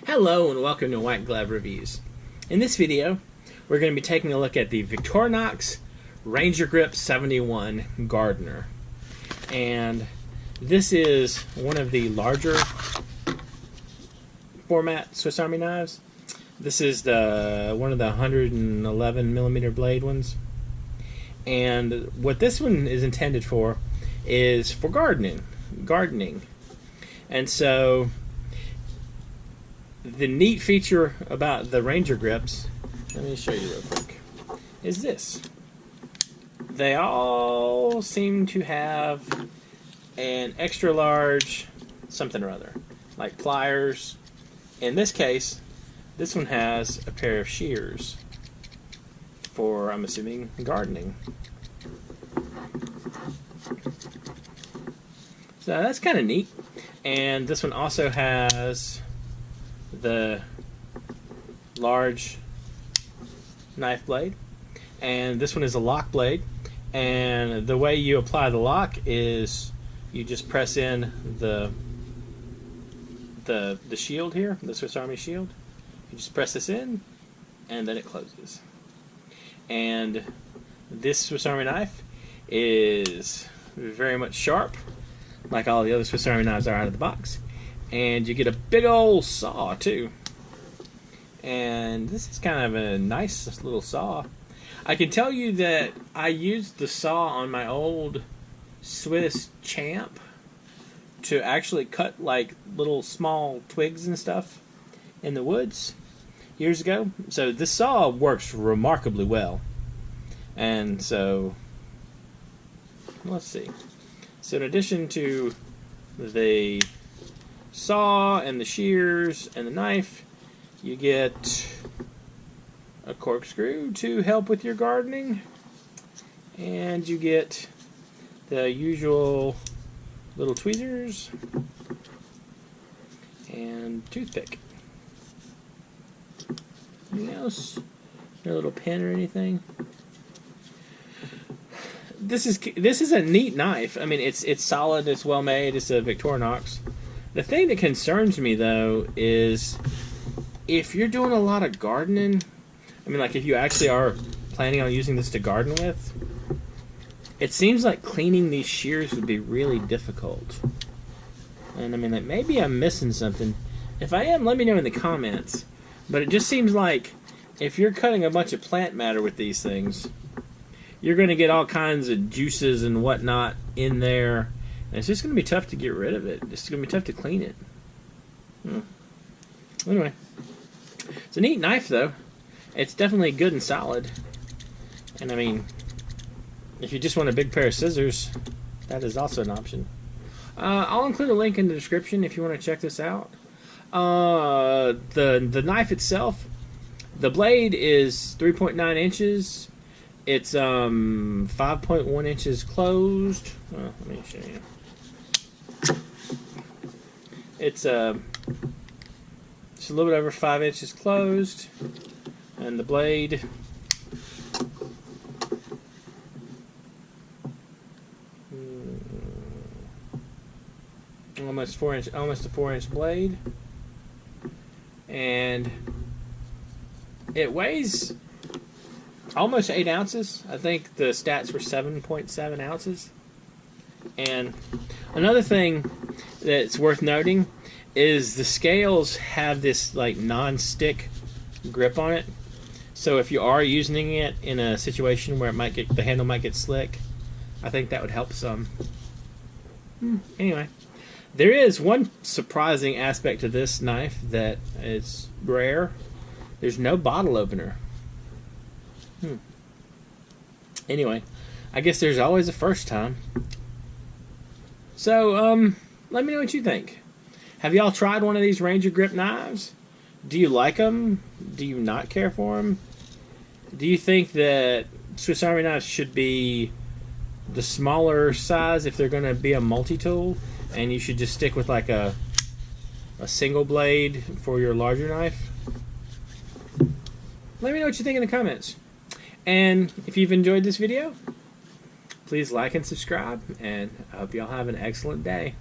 Hello and welcome to White Glove Reviews. In this video, we're going to be taking a look at the Victorinox RangerGrip 71 Gardener. And this is one of the larger format Swiss Army knives. This is one of the 111 millimeter blade ones. And what this one is intended for is for gardening. And so the neat feature about the Ranger grips, let me show you real quick, is this. They all seem to have an extra large something or other, like pliers. In this case, this one has a pair of shears for, I'm assuming, gardening. So that's kind of neat. And this one also has the large knife blade, and this one is a lock blade, and the way you apply the lock is you just press in the shield here, the Swiss Army shield. You just press this in and then it closes. And this Swiss Army knife is very much sharp, like all the other Swiss Army knives are out of the box. And you get a big old saw too. And this is kind of a nice little saw. I can tell you that I used the saw on my old Swiss Champ to actually cut like little small twigs and stuff in the woods years ago. So this saw works remarkably well. And so let's see. So in addition to the saw and the shears and the knife, you get a corkscrew to help with your gardening, and you get the usual little tweezers and toothpick. Anything else? No little pen or anything? This is a neat knife. I mean, it's solid, it's well made, it's a Victorinox. The thing that concerns me though is if you're doing a lot of gardening, I mean, like if you actually are planning on using this to garden with, it seems like cleaning these shears would be really difficult. And I mean, like, maybe I'm missing something. If I am, let me know in the comments. But it just seems like if you're cutting a bunch of plant matter with these things, you're going to get all kinds of juices and whatnot in there. And it's just going to be tough to get rid of it. It's going to be tough to clean it. Anyway. It's a neat knife, though. It's definitely good and solid. And, I mean, if you just want a big pair of scissors, that is also an option. I'll include a link in the description if you want to check this out. The knife itself, the blade is 3.9 inches. It's 5.1 inches closed. Let me show you. It's just a little bit over 5 inches closed, and the blade almost a 4-inch blade, and it weighs almost 8 ounces. I think the stats were 7.7 ounces. And another thing that's worth noting is the scales have this like non-stick grip on it. So if you are using it in a situation where the handle might get slick, I think that would help some. Anyway, there is one surprising aspect to this knife that is rare. There's no bottle opener. Anyway, I guess there's always a first time. So, let me know what you think. Have y'all tried one of these Ranger Grip knives? Do you like them? Do you not care for them? Do you think that Swiss Army knives should be the smaller size if they're going to be a multi-tool, and you should just stick with like a single blade for your larger knife? Let me know what you think in the comments. And if you've enjoyed this video, please like and subscribe, and I hope y'all have an excellent day.